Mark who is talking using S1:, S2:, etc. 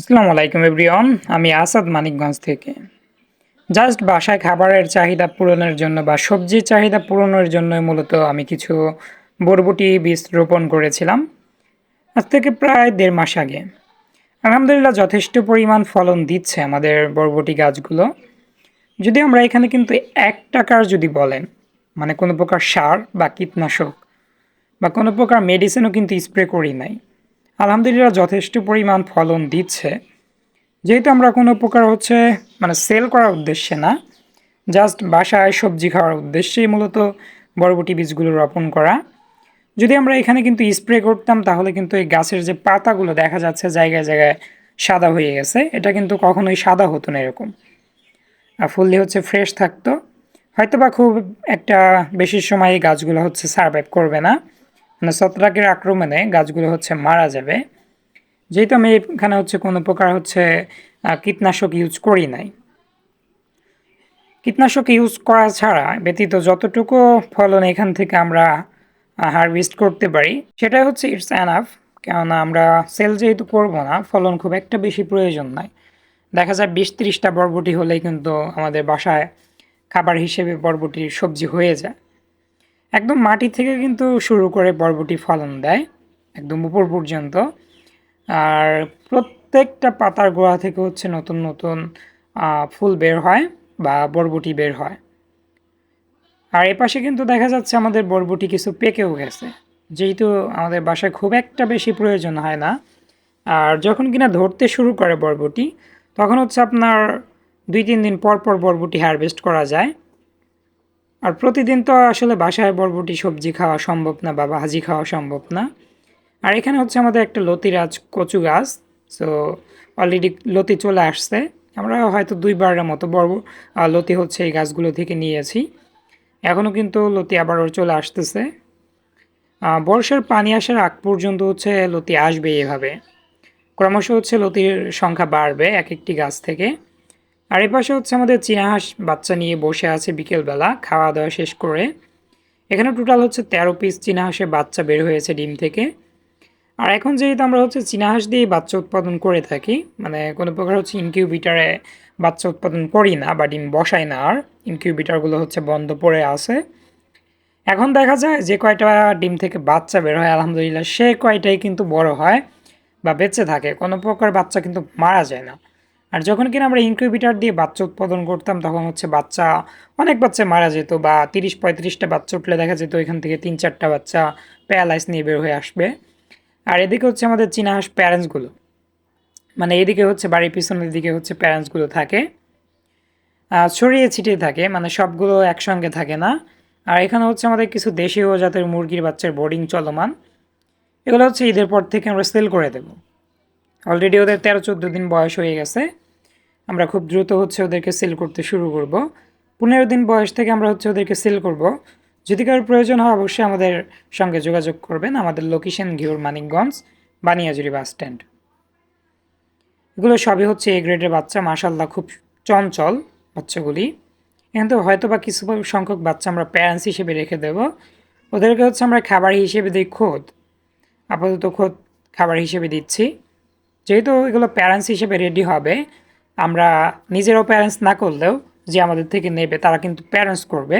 S1: আসসালামু আলাইকুম এভরিওয়ান। আমি আসাদ মানিকগঞ্জ থেকে। জাস্ট বাসায় খাবারের চাহিদা পূরণের জন্য বা সবজির চাহিদা পূরণের জন্যই মূলত আমি কিছু বরবটি বীজ রোপণ করেছিলাম। আজ থেকে প্রায় ১.৫ মাস আগে। আলহামদুলিল্লাহ যথেষ্ট পরিমাণ ফলন দিচ্ছে আমাদের বরবটি গাছগুলো। যদি আমরা এখানে কিন্তু ৳১ যদি বলেন, মানে কোনো প্রকার সার বা কীটনাশক বা কোনো প্রকার মেডিসিনও কিন্তু স্প্রে করি নাই। আলহামদুলিল্লাহ যথেষ্ট পরিমাণ ফলন দিচ্ছে। যেহেতু আমরা কোনো প্রকার মানে সেল করার উদ্দেশ্যে না, জাস্ট বাসায় সবজি খাওয়ার উদ্দেশ্যেই মূলত বরবটি বীজগুলো রোপণ করা। যদি আমরা এখানে কিন্তু স্প্রে করতাম তাহলে কিন্তু এই গাছের যে পাতাগুলো দেখা যাচ্ছে জায়গায় জায়গায় সাদা হয়ে গেছে, এটা কিন্তু কখনোই সাদা হতো না এরকম। আর ফুললি ফ্রেশ থাকতো। হয়তোবা খুব একটা বেশি সময় এই গাছগুলো সারভাইভ করবে না, মানে ছত্রাকের আক্রমণে গাছগুলো মারা যাবে। যেহেতু আমি এখানে কোনো প্রকার কীটনাশক ইউজ করি নাই। কীটনাশক ইউজ করা ছাড়া ব্যতীত যতটুকু ফলন এখান থেকে আমরা হারভেস্ট করতে পারি সেটাই ইটস এনাফ। কেননা আমরা সেল যেহেতু করবো না, ফলন খুব একটা বেশি প্রয়োজন নাই। দেখা যায় ২০-৩০টা বরবটি হলেই কিন্তু আমাদের বাসায় খাবার হিসেবে বরবটির সবজি হয়ে যায়। একদম মাটি থেকে কিন্তু শুরু করে বরবটি ফলন দেয় একদম উপর পর্যন্ত। আর প্রত্যেকটা পাতার গোড়া থেকে নতুন নতুন ফুল বের হয় বা বরবটি বের হয়। আর এপাশে কিন্তু দেখা যাচ্ছে আমাদের বরবটি কিছু পেকেও গেছে, যেহেতু আমাদের বাসায় খুব একটা বেশি প্রয়োজন হয় না। আর যখন কিনা ধরতে শুরু করে বরবটি, তখন আপনার ২-৩ দিন পর পর বরবটি হারভেস্ট করা যায়। আর প্রতিদিন তো আসলে বাসায় বরবটি সবজি খাওয়া সম্ভব না বা ভাজি খাওয়া সম্ভব না। আর এখানে আমাদের একটা লতিরাজ কচু গাছ। সো অলরেডি লতি চলে আসছে। আমরা হয়তো ২ বারের মতো বড় লতি এই গাছগুলো থেকে নিয়েছি। এখনও কিন্তু লতি আবারও চলে আসতেছে। বর্ষার পানি আসার আগ পর্যন্ত লতি আসবে এভাবে। ক্রমশ লতির সংখ্যা বাড়বে এক একটি গাছ থেকে। আর এপাশে আমাদের চীনা হাঁস বাচ্চা নিয়ে বসে আছে বিকেলবেলা খাওয়া দাওয়া শেষ করে। এখানে টোটাল ১৩ পিস চীনা হাঁসের বাচ্চা বের হয়েছে ডিম থেকে। আর এখন যেহেতু আমরা চীনা হাঁস দিয়ে বাচ্চা উৎপাদন করে থাকি, মানে কোনো প্রকার ইনকিউবেটারে বাচ্চা উৎপাদন করি না বা ডিম বসাই না, আর ইনকিউবেটারগুলো বন্ধ পড়ে আছে। এখন দেখা যায় যে কয়টা ডিম থেকে বাচ্চা বের হয় আলহামদুলিল্লাহ সে কয়টাই কিন্তু বড় হয় বা বেঁচে থাকে, কোনো প্রকার বাচ্চা কিন্তু মারা যায় না। আর যখন কিনা আমরা ইনকিউবেটার দিয়ে বাচ্চা উৎপাদন করতাম তখন বাচ্চা অনেক বাচ্চা মারা যেত, বা ৩০-৩৫টা বাচ্চা উঠলে দেখা যেত এখান থেকে ৩-৪টা বাচ্চা প্যারালাইজ নিয়ে বের হয়ে আসবে। আর এদিকে আমাদের চীনা হাঁস প্যারেন্টসগুলো, মানে এদিকে বাড়ির পিছনের দিকে প্যারেন্টসগুলো থাকে, ছড়িয়ে ছিটিয়ে থাকে, মানে সবগুলো একসঙ্গে থাকে না। আর এখানে আমাদের কিছু দেশীয় জাতের মুরগির বাচ্চার বোর্ডিং চলমান। এগুলো ঈদের পর থেকে আমরা সেল করে দেব। অলরেডি ওদের ১৩-১৪ দিন বয়স হয়ে গেছে। আমরা খুব দ্রুত ওদেরকে সেল করতে শুরু করব। ১৫ দিন বয়স থেকে আমরা ওদেরকে সেল করব। যদি কারোর প্রয়োজন হয় অবশ্যই আমাদের সঙ্গে যোগাযোগ করবেন। আমাদের location Ghior Manikganj, Baniajuri bus stand. এগুলো সবই এ গ্রেডের বাচ্চা, মাশাল্লাহ খুব চঞ্চল বাচ্চাগুলি। এখান থেকে হয়তো বা কিছু সংখ্যক বাচ্চা আমরা প্যারেন্টস হিসেবে রেখে দেব। ওদেরকে আমরা খাবার হিসেবে দিই খোদ। আপাতত খোদ খাবার হিসেবে দিচ্ছি। যেহেতু এগুলো প্যারেন্টস হিসেবে রেডি হবে, আমরা নিজেরাও প্যারেন্টস না করলেও যে আমাদের থেকে নেবে তারা কিন্তু প্যারেন্টস করবে।